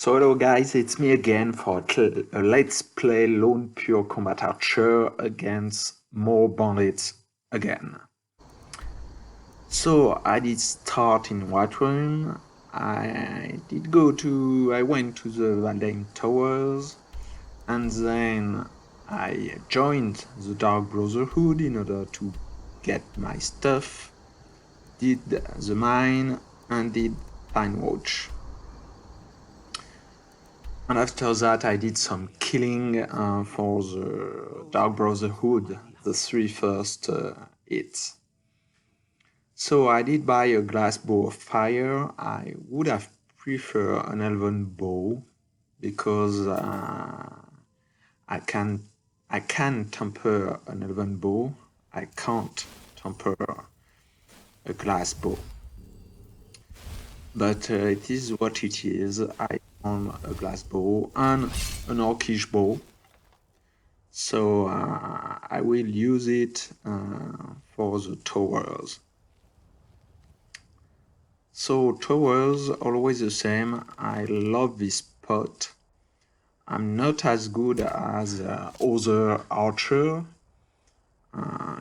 So hello guys, it's me again for a Let's Play Lone Pure Combat Archer against more bandits again. So I did start in Valtheim. I went to the Valtheim towers, and then I joined the Dark Brotherhood in order to get my stuff, did the mine, and did Fine Watch. And after that, I did some killing for the Dark Brotherhood, the three first hits. So I did buy a glass bow of fire. I would have preferred an elven bow because I can temper an elven bow. I can't temper a glass bow. But it is what it is. I own a glass bow and an orcish bow, so I will use it for the towers. So towers, always the same. I love this spot. I'm not as good as other archer.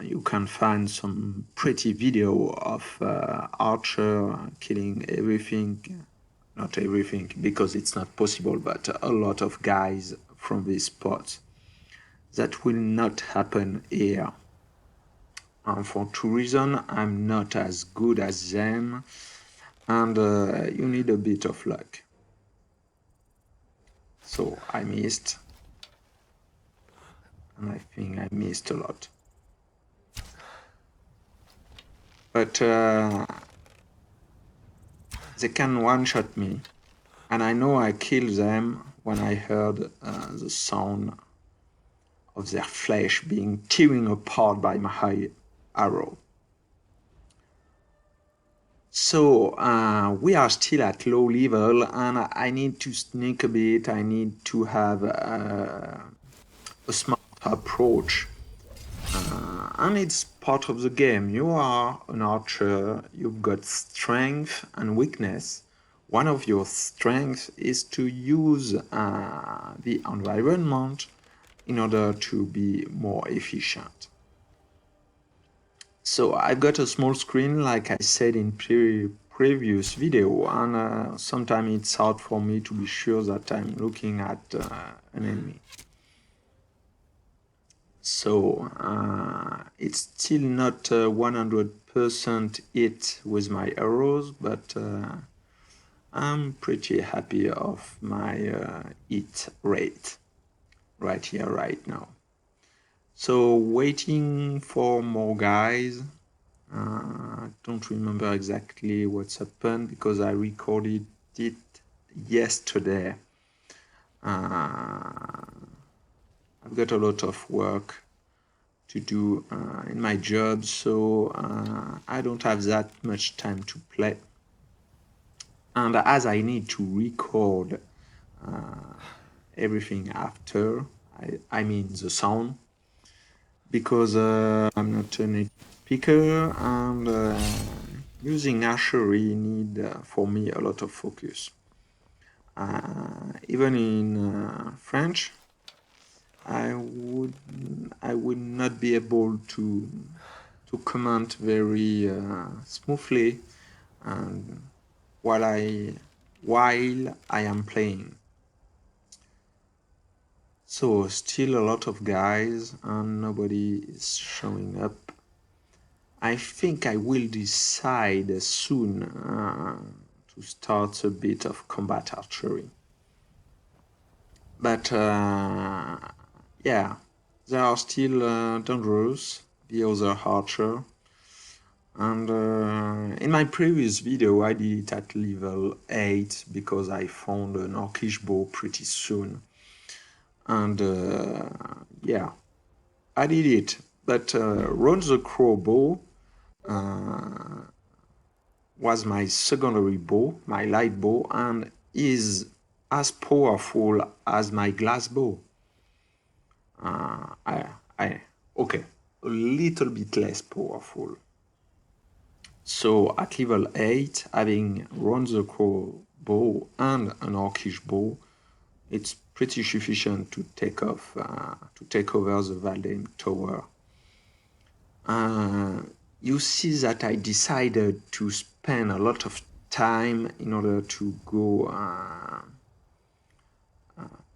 You can find some pretty video of archer killing everything, not everything because it's not possible, but a lot of guys from this spot. That will not happen here. For two reasons, I'm not as good as them, and you need a bit of luck. So I missed, and I think I missed a lot. But they can one-shot me, and I know I kill them when I heard the sound of their flesh being tearing apart by my arrow. So we are still at low level, and I need to sneak a bit. I need to have a smart approach. And it's part of the game. You are an archer, you've got strength and weakness. One of your strengths is to use the environment in order to be more efficient. So I got a small screen, like I said in previous video, and sometimes it's hard for me to be sure that I'm looking at an enemy. So it's still not 100% hit with my arrows, but I'm pretty happy of my hit rate right here, right now. So waiting for more guys. I don't remember exactly what's happened because I recorded it yesterday. I've got a lot of work to do in my job, so I don't have that much time to play. And as I need to record everything after, I mean the sound, because I'm not a native speaker, and using archery need for me a lot of focus. Even in French, I would not be able to comment very smoothly and while I am playing. So still a lot of guys and nobody is showing up. I think I will decide soon to start a bit of combat archery. But yeah, they are still dangerous, the other archer. And in my previous video I did it at level 8 because I found an orcish bow pretty soon. And yeah, I did it. But Run the Crow bow was my secondary bow, my light bow, and is as powerful as my glass bow. Okay, a little bit less powerful. So at level 8, having Run the Crow bow and an orcish bow, it's pretty sufficient to take over the Valtheim tower. You see that I decided to spend a lot of time in order to go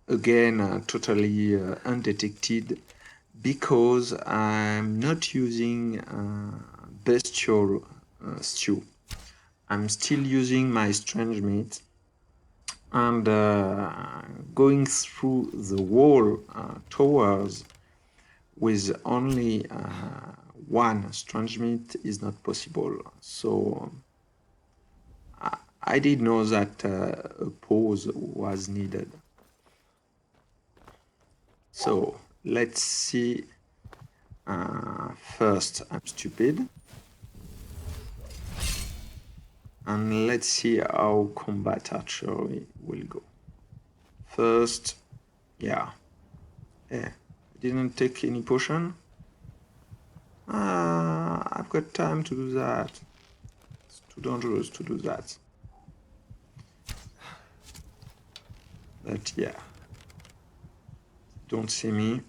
again totally undetected, because I'm not using bestial stew. I'm still using my strange meat, and going through the wall towers with only one strange meat is not possible. So I did know that a pause was needed. So let's see. First, I'm stupid. And let's see how combat archery will go. First, yeah. I didn't take any potion. I've got time to do that. It's too dangerous to do that. But yeah. Don't see me.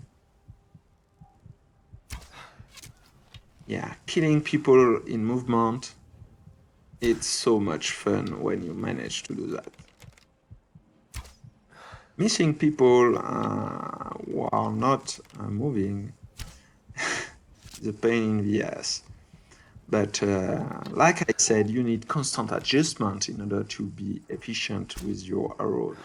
Yeah, killing people in movement. It's so much fun when you manage to do that. Missing people who are not moving is a pain in the ass. But like I said, you need constant adjustment in order to be efficient with your arrows.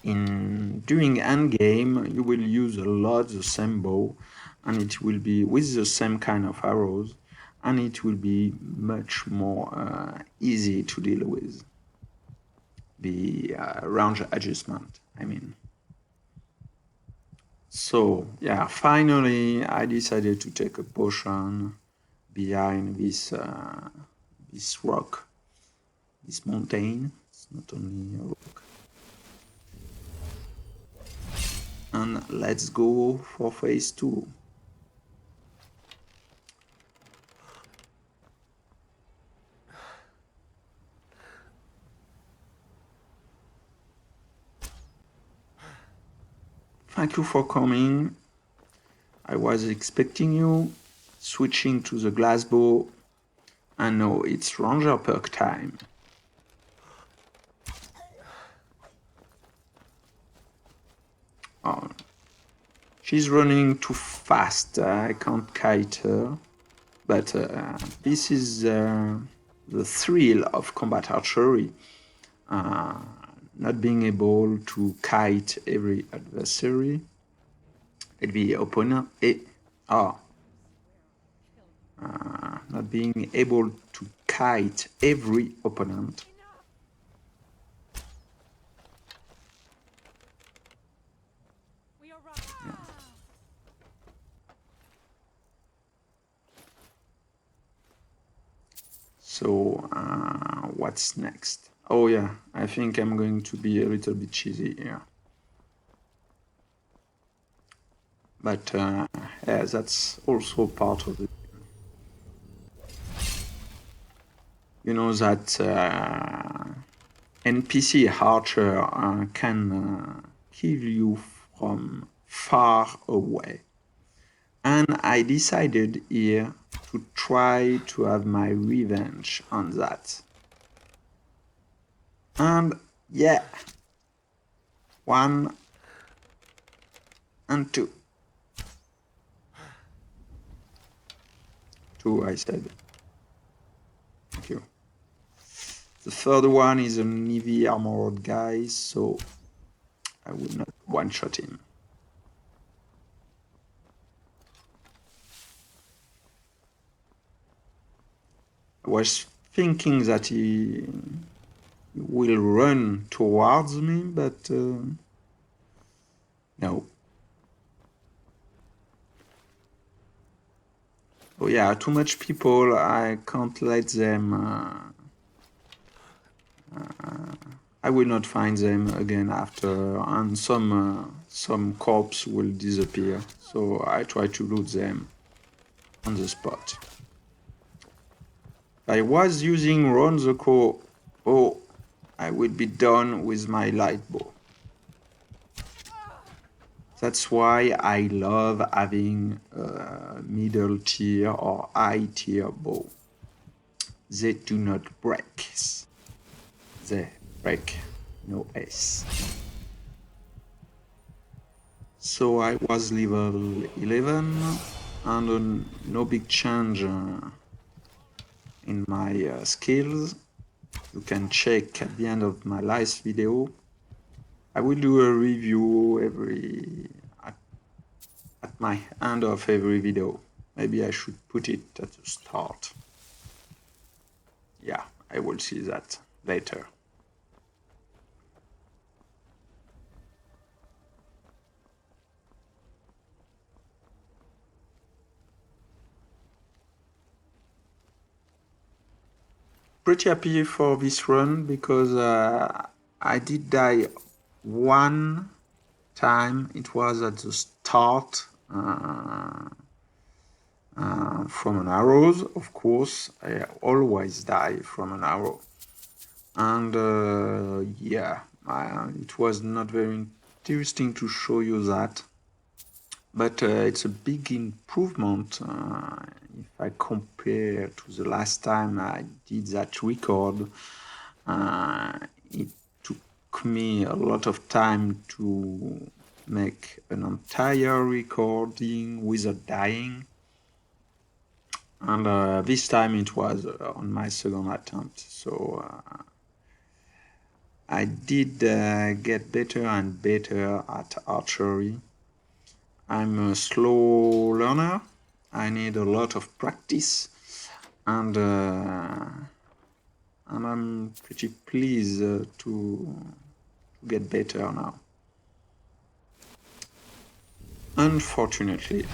During endgame, you will use a lot the same bow, and it will be with the same kind of arrows, and it will be much more easy to deal with. The range adjustment, I mean. So yeah, finally I decided to take a potion behind this this rock, this mountain. It's not only a rock. And let's go for phase 2. Thank you for coming. I was expecting you. Switching to the glass bow. And now it's ranger perk time. Oh, she's running too fast. I can't kite her. But this is the thrill of combat archery. Not being able to kite every adversary. The opponent. Not being able to kite every opponent. Yeah. So what's next? Oh yeah, I think I'm going to be a little bit cheesy here. But yeah, that's also part of it. You know that NPC Archer can kill you from far away. And I decided here to try to have my revenge on that. And yeah, 1 and 2. 2, I said. Thank you. The third one is an heavy armored guy, so I will not one-shot him. I was thinking that he will run towards me, but no. Oh yeah, too much people, I can't let them... I will not find them again after, and some corpse will disappear, so I try to loot them on the spot. I was using Run the Crow. Oh, will be done with my light bow. That's why I love having a middle tier or high tier bow. They do not break. They break no S. So I was level 11 and no big change in my skills. You can check at the end of my last video. I will do a review at my end of every video. Maybe I should put it at the start. Yeah, I will see that later. Pretty happy for this run because I did die one time. It was at the start from an arrow. Of course, I always die from an arrow, and yeah, it was not very interesting to show you that, but it's a big improvement if I compare to the last time I did that record. It took me a lot of time to make an entire recording without dying, and this time it was on my second attempt, so I did get better and better at archery. I'm a slow learner. I need a lot of practice, and I'm pretty pleased to get better now. Unfortunately,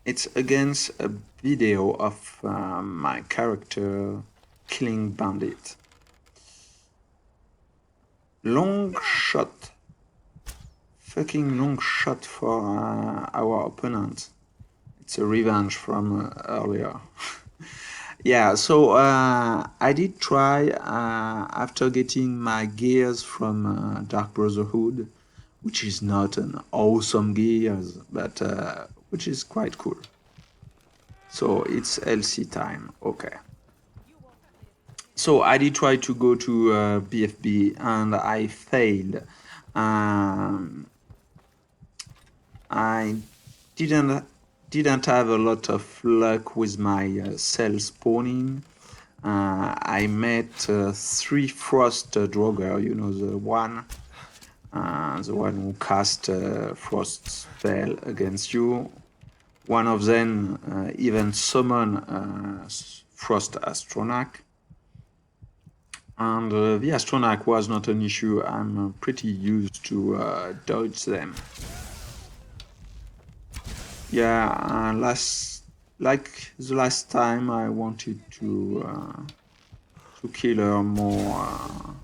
it's against a video of my character killing bandit. Long shot. Fucking long shot for our opponent. It's a revenge from earlier. Yeah, so I did try after getting my gears from Dark Brotherhood, which is not an awesome gears, but which is quite cool. So it's LC time, okay. So I did try to go to BFB and I failed. I didn't have a lot of luck with my cell spawning. I met 3 frost draugr, you know, the one who cast frost spell against you. One of them even summoned frost astronac. And the astronac was not an issue. I'm pretty used to dodge them. Yeah, like the last time, I wanted to kill her more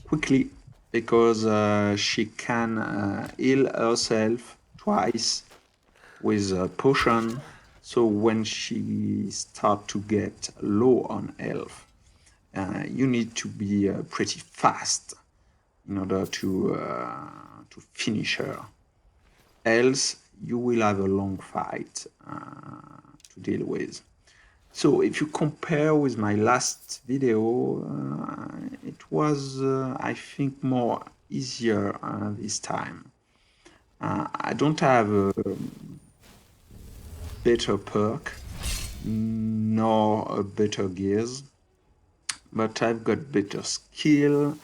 quickly because she can heal herself twice with a potion. So when she starts to get low on health, you need to be pretty fast in order to finish her. Else, you will have a long fight to deal with. So if you compare with my last video, it was, I think, more easier this time. I don't have a better perk, nor a better gears, but I've got better skill,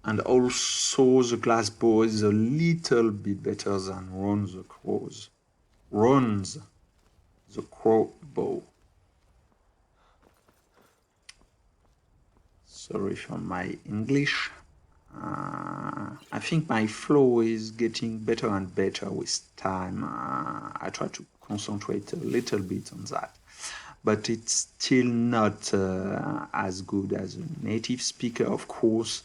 and also the glass bow is a little bit better than Runs the crow bow. Sorry for my English. I think my flow is getting better and better with time. I try to concentrate a little bit on that, but it's still not as good as a native speaker, of course,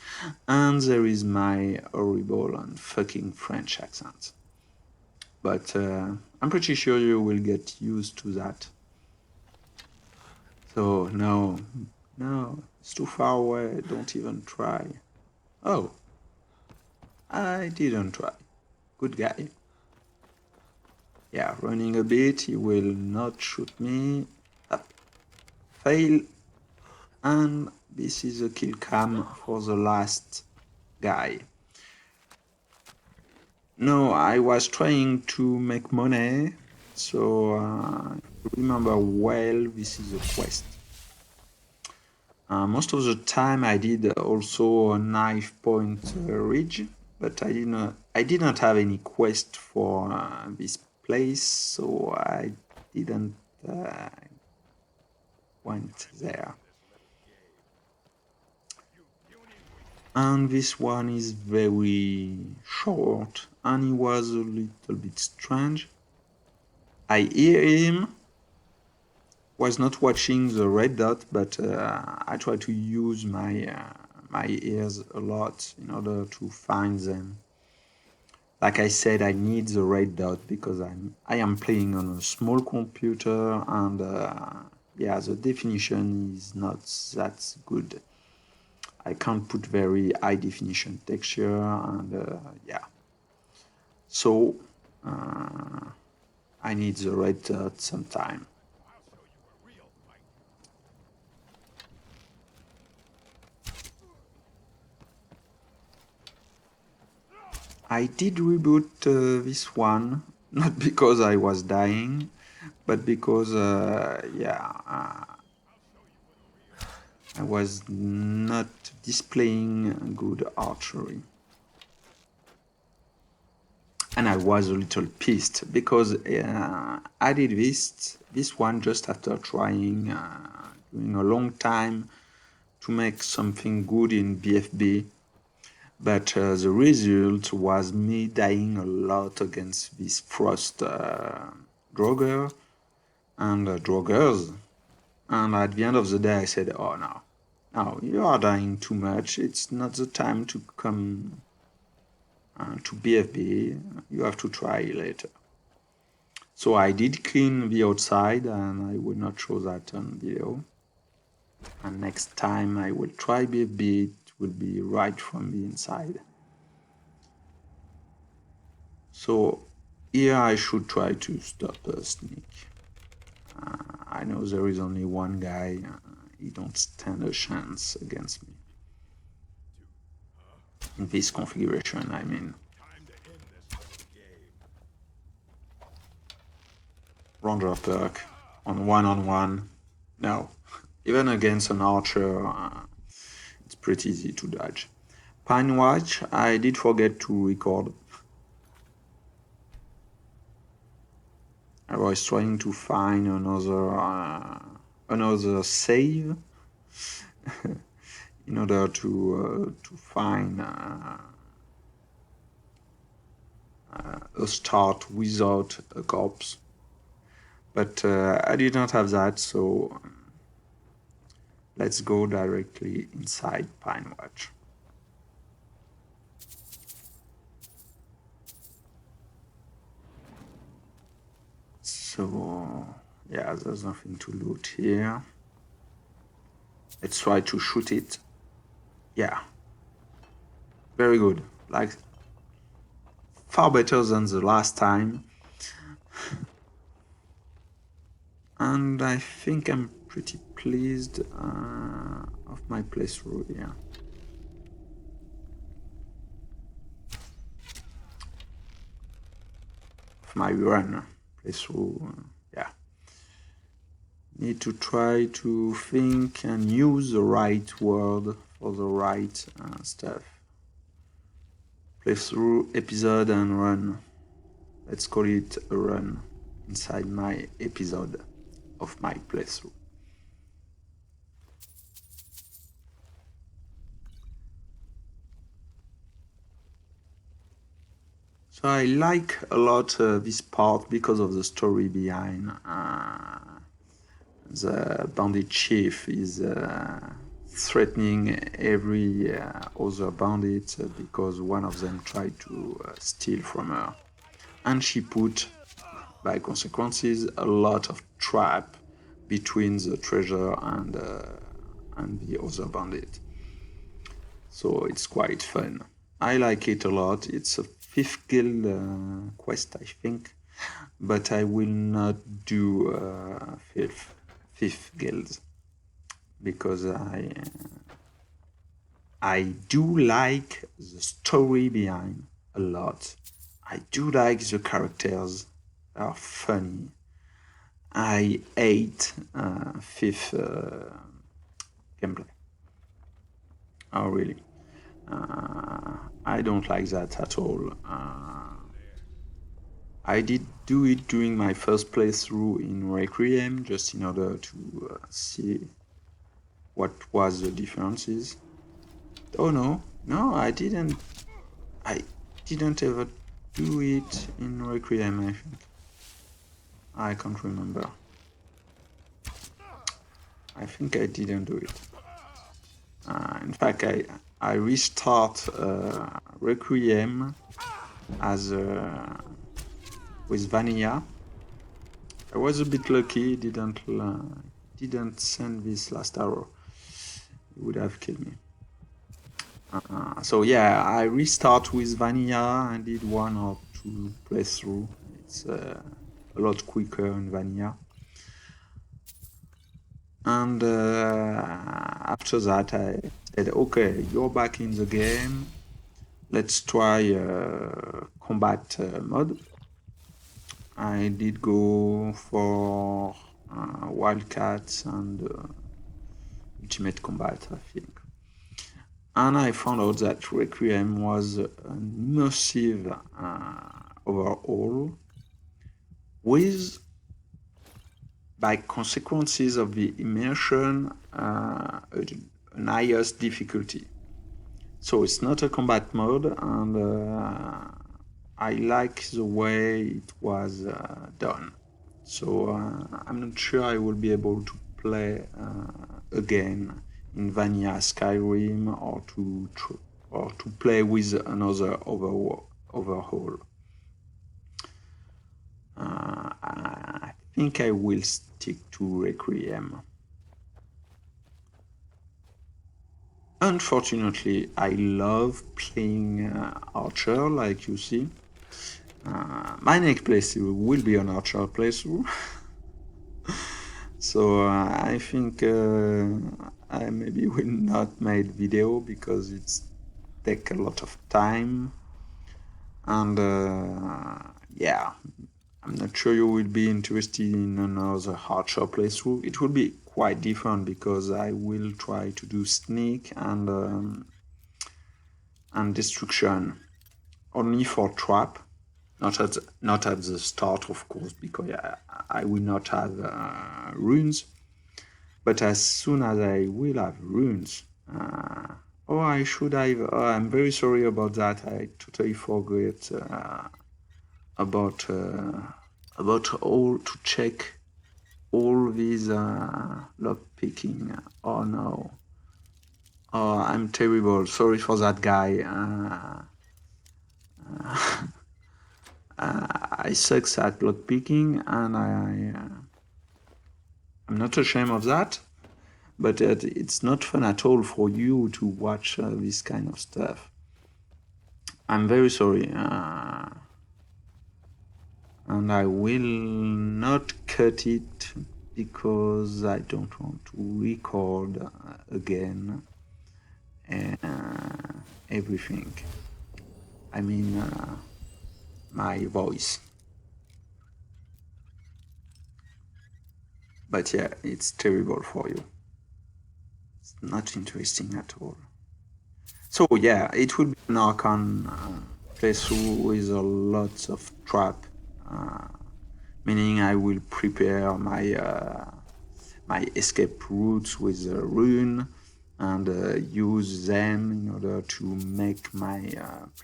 and there is my horrible and fucking French accent. But I'm pretty sure you will get used to that. So no, no, it's too far away. Don't even try. Oh, I didn't try. Good guy. Yeah, running a bit. He will not shoot me. Up. Fail. And this is a kill cam for the last guy. No, I was trying to make money. So remember well, this is a quest. Most of the time I did also a knife point ridge, but I did not have any quest for this place, so I didn't went there. And this one is very short, and he was a little bit strange. I hear him. Was not watching the red dot, but I try to use my ears a lot in order to find them. Like I said, I need the red dot because I am playing on a small computer, and yeah, the definition is not that good. I can't put very high definition texture, and yeah, so I need the red dot sometime. I did reboot this one, not because I was dying, but because, yeah, I was not displaying good archery. And I was a little pissed because I did this one just after trying, doing a long time to make something good in BFB. But the result was me dying a lot against this frost draugr and draugrs. And at the end of the day, I said, oh no, you are dying too much. It's not the time to come to BFB. You have to try later. So I did clean the outside, and I will not show that on video. And next time I will try BFB, it will be right from the inside. So here I should try to stop a sneak. I know there is only one guy. He don't stand a chance against me. In this configuration, I mean. Ranger perk on one. No. Even against an archer, it's pretty easy to dodge. Pine Watch, I did forget to record. I was trying to find another save in order to find a start without a corpse, but I did not have that, so let's go directly inside Pine Watch. So yeah, there's nothing to loot here. Let's try to shoot it. Yeah, very good, like far better than the last time. And I think I'm pretty pleased of my playthrough here. Of my run playthrough, yeah. Need to try to think and use the right word for the right stuff. Playthrough, episode, and run. Let's call it a run inside my episode of my playthrough. So I like a lot this part because of the story behind. The bandit chief is threatening every other bandit because one of them tried to steal from her. And she put, by consequences, a lot of trap between the treasure and the other bandit. So it's quite fun. I like it a lot. It's a 5th guild quest, I think, but I will not do 5th guild because I do like the story behind a lot. I do like the characters. They are funny. I hate 5th gameplay. Oh, really? I don't like that at all. I did do it during my first playthrough in Requiem, just in order to see what was the differences. Oh no, I didn't ever do it in Requiem, I think. I can't remember. I think I didn't do it. In fact, I restart Requiem as with vanilla. I was a bit lucky; didn't send this last arrow. It would have killed me. So yeah, I restart with vanilla and did 1 or 2 playthrough. It's a lot quicker in vanilla. And after that, I said, okay, you're back in the game. Let's try combat mode. I did go for Wildcats and Ultimate Combat, I think. And I found out that Requiem was an immersive overhaul with, by consequences of the immersion, an highest difficulty. So it's not a combat mode, and I like the way it was done. So I'm not sure I will be able to play again in Vanilla Skyrim or to play with another overhaul. I think I will stick to Requiem. Unfortunately, I love playing Archer, like you see. My next playthrough will be an Archer playthrough. So I think I maybe will not make video because it's take a lot of time. And yeah, I'm not sure you will be interested in another Archer playthrough. It will be quite different because I will try to do sneak and destruction only for trap, not at the start, of course, because I will not have runes. But as soon as I will have runes, I should have. I'm very sorry about that. I totally forgot about all to check all these lock picking. Oh no. Oh, I'm terrible. Sorry for that, guy. I suck at lock picking, and I'm not ashamed of that. But it's not fun at all for you to watch this kind of stuff. I'm very sorry. And I will not cut it because I don't want to record again everything. I mean, my voice. But yeah, it's terrible for you. It's not interesting at all. So yeah, it will be an Archon playthrough with a lot of trap, meaning I will prepare my my escape routes with a rune and use them in order to make my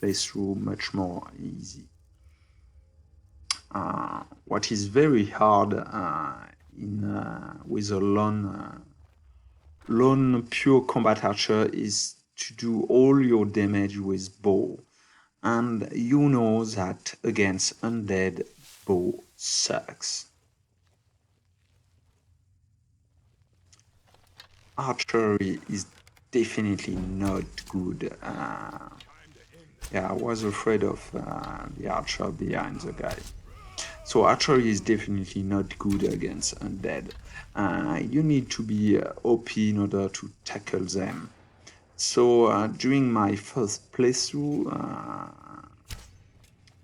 playthrough much more easy. What is very hard with a lone pure combat archer is to do all your damage with bow, and you know that against undead, bow sucks. archery is definitely not good. Yeah, I was afraid of the archer behind the guy. So archery is definitely not good against undead. You need to be OP in order to tackle them. So during my first playthrough,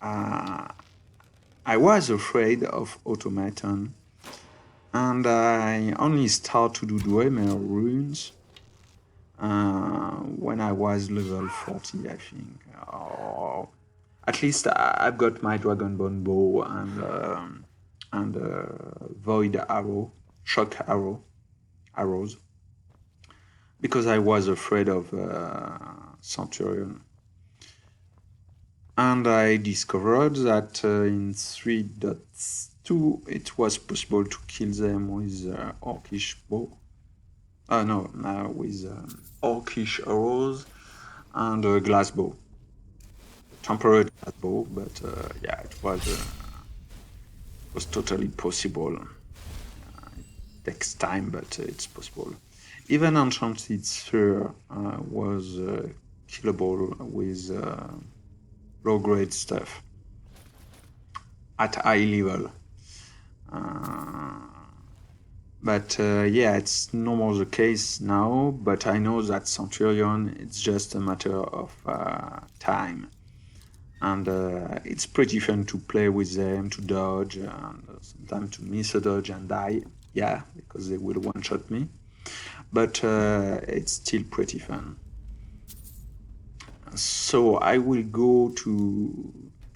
I was afraid of automaton, and I only started to do Dwemer runes when I was level 40, I think. Or at least I've got my Dragonbone bow and void arrow, shock arrows, because I was afraid of Centurion. And I discovered that in 3.2 it was possible to kill them with orcish bow. With orcish arrows and a glass bow. Temporary glass bow, but yeah, it was totally possible. It takes time, but it's possible. Even Enchanted Sphere was killable with low-grade stuff at high level. But yeah, it's no more the case now, but I know that Centurion, it's just a matter of time. And it's pretty fun to play with them, to dodge, and sometimes to miss a dodge and die. Yeah, because they will one-shot me. But it's still pretty fun. So I will go to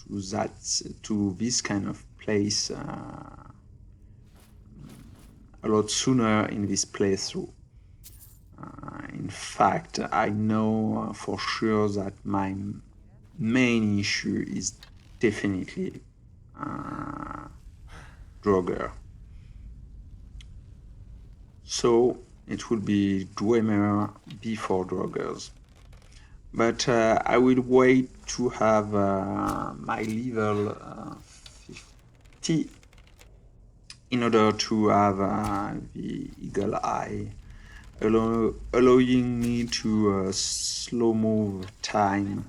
this kind of place a lot sooner in this playthrough. In fact, I know for sure that my main issue is definitely draugr. So it will be Dwemer before draugrs. But I will wait to have my level 50 in order to have the eagle eye, allowing me to slow move time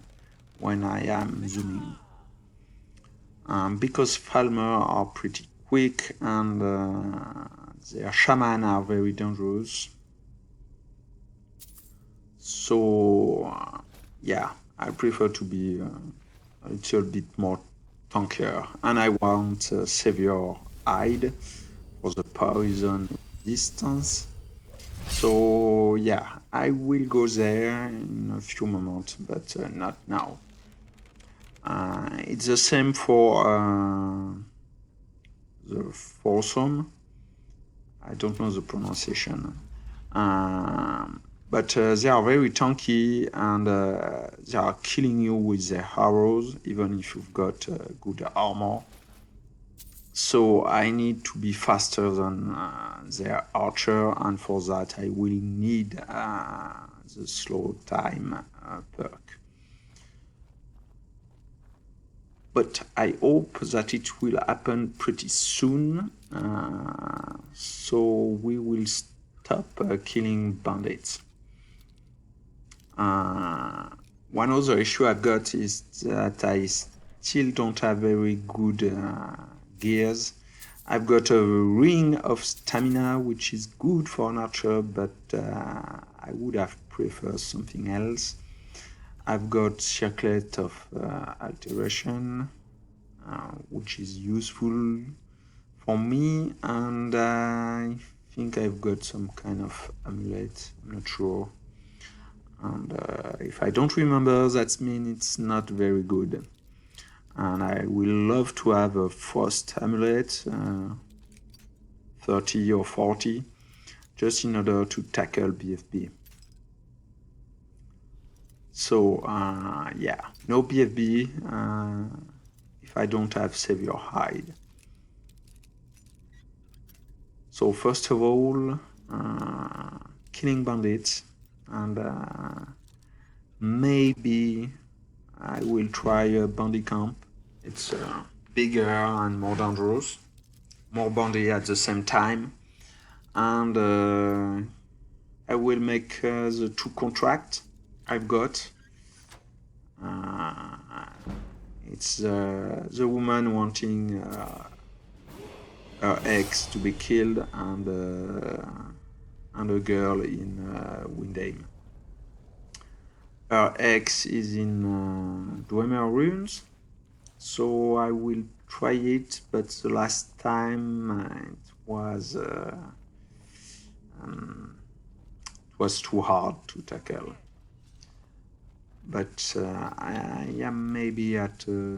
when I am zooming. Because Falmer are pretty quick and their shaman are very dangerous. So yeah, I prefer to be a little bit more tankier, and I want Savior Hide for the poison distance. So yeah, I will go there in a few moments, but not now. It's the same for the foursome. I don't know the pronunciation. But they are very tanky, and they are killing you with their arrows, even if you've got good armor. So I need to be faster than their archer, and for that I will need the slow time perk. But I hope that it will happen pretty soon, so we will stop killing bandits. One other issue I've got is that I still don't have very good gears. I've got a ring of stamina, which is good for an archer, but I would have preferred something else. I've got circlet of alteration, which is useful for me, and I think I've got some kind of amulet, I'm not sure. And if I don't remember, that means it's not very good. And I will love to have a frost amulet, 30 or 40, just in order to tackle BFB. So yeah, no BFB if I don't have Savior Hide. So first of all, killing bandits, and maybe I will try a bandit camp. It's bigger and more dangerous, more bandit at the same time, and I will make the 2 contract I've got. It's the woman wanting her ex to be killed, and a girl in Windheim. Her ex is in Dwemer Ruins, so I will try it, but the last time it was too hard to tackle. But I am maybe at a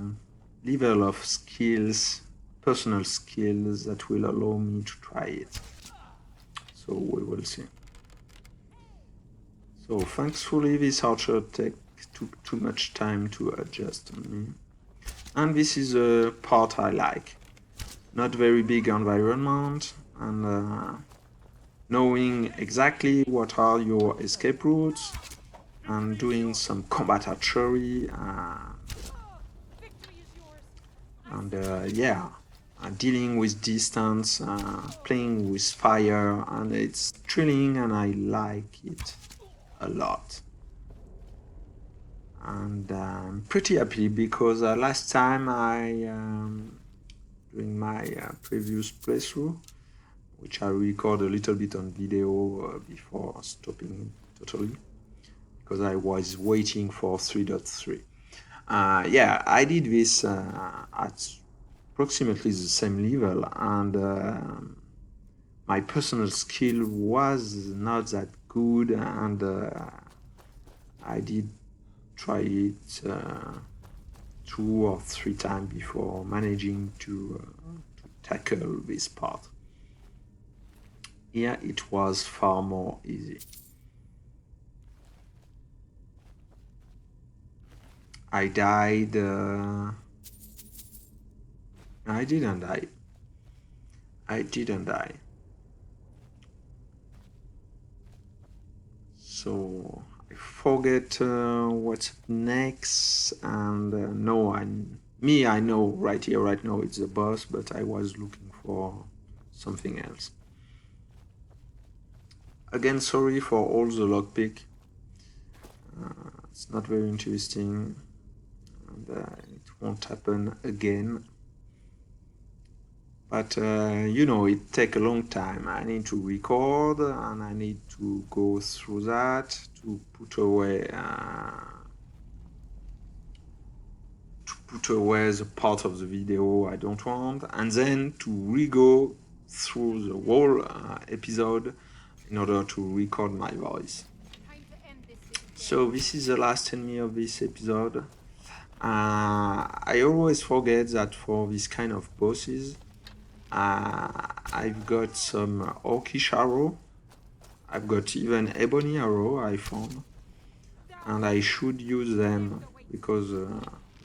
level of skills, personal skills, that will allow me to try it. So we will see. So thankfully this archer took too much time to adjust on me. And this is a part I like. Not very big environment, and knowing exactly what are your escape routes, and doing some combat archery, dealing with distance, playing with fire, and it's thrilling, and I like it a lot. And I'm pretty happy because last time during my previous playthrough, which I record a little bit on video before stopping it totally, because I was waiting for 3.3. I did this at approximately the same level, and my personal skill was not that good, and I did try it 2 or 3 times before managing to tackle this part. Here it was far more easy. I died. I didn't die. So I forget what's next, and no, I know right here, right now, it's the boss, but I was looking for something else. Again, sorry for all the lockpick. It's not very interesting, and it won't happen again. But it takes a long time. I need to record, and I need to go through that to put away the part of the video I don't want, and then to re-go through the whole episode in order to record my voice. So this is the last enemy of this episode. I always forget that for this kind of bosses, I've got some orcish arrow. I've got even ebony arrow I found, and I should use them because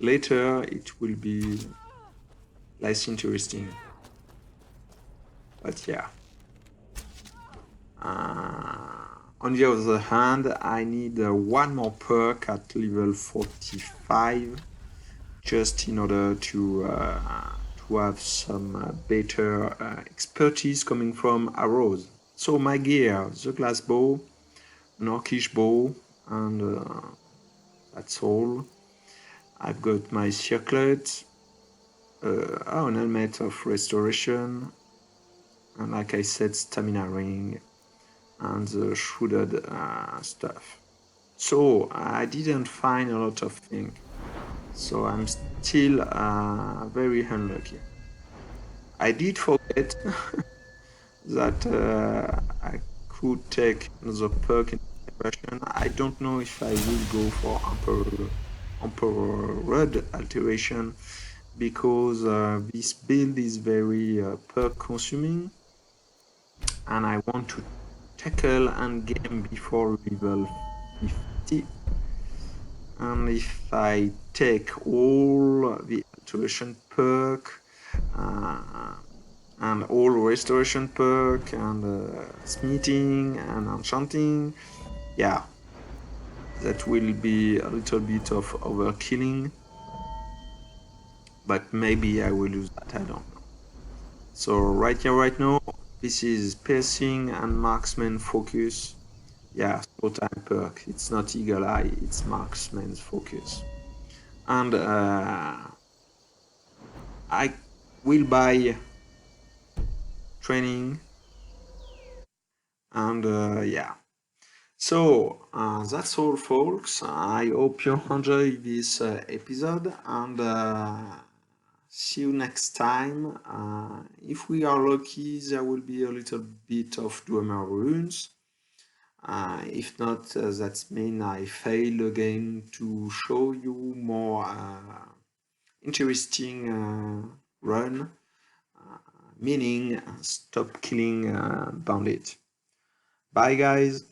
later it will be less interesting. But yeah. On the other hand, I need 1 more perk at level 45, just in order to have some better expertise coming from arrows. So my gear: the glass bow, an orcish bow, and that's all. I've got my circlet, an helmet of restoration, and like I said, stamina ring, and the shrouded stuff. So I didn't find a lot of things, so I'm still very unlucky. I did forget that I could take another perk in version. I don't know if I will go for Emperor Red alteration, because this build is very perk consuming, and I want to tackle and game before level 50. And if I take all the alteration perk and all restoration perk and smithing and enchanting, yeah, that will be a little bit of overkilling, but maybe I will use that, I don't know. So right here, right now, this is piercing and marksman focus, Yeah, time perk. It's not eagle eye, it's marksman's focus. And I will buy training, and yeah. So that's all, folks. I hope you enjoy this episode, and see you next time. If we are lucky, there will be a little bit of drummer runes. If not, that means I fail again to show you more interesting run, meaning stop killing bandits. Bye, guys.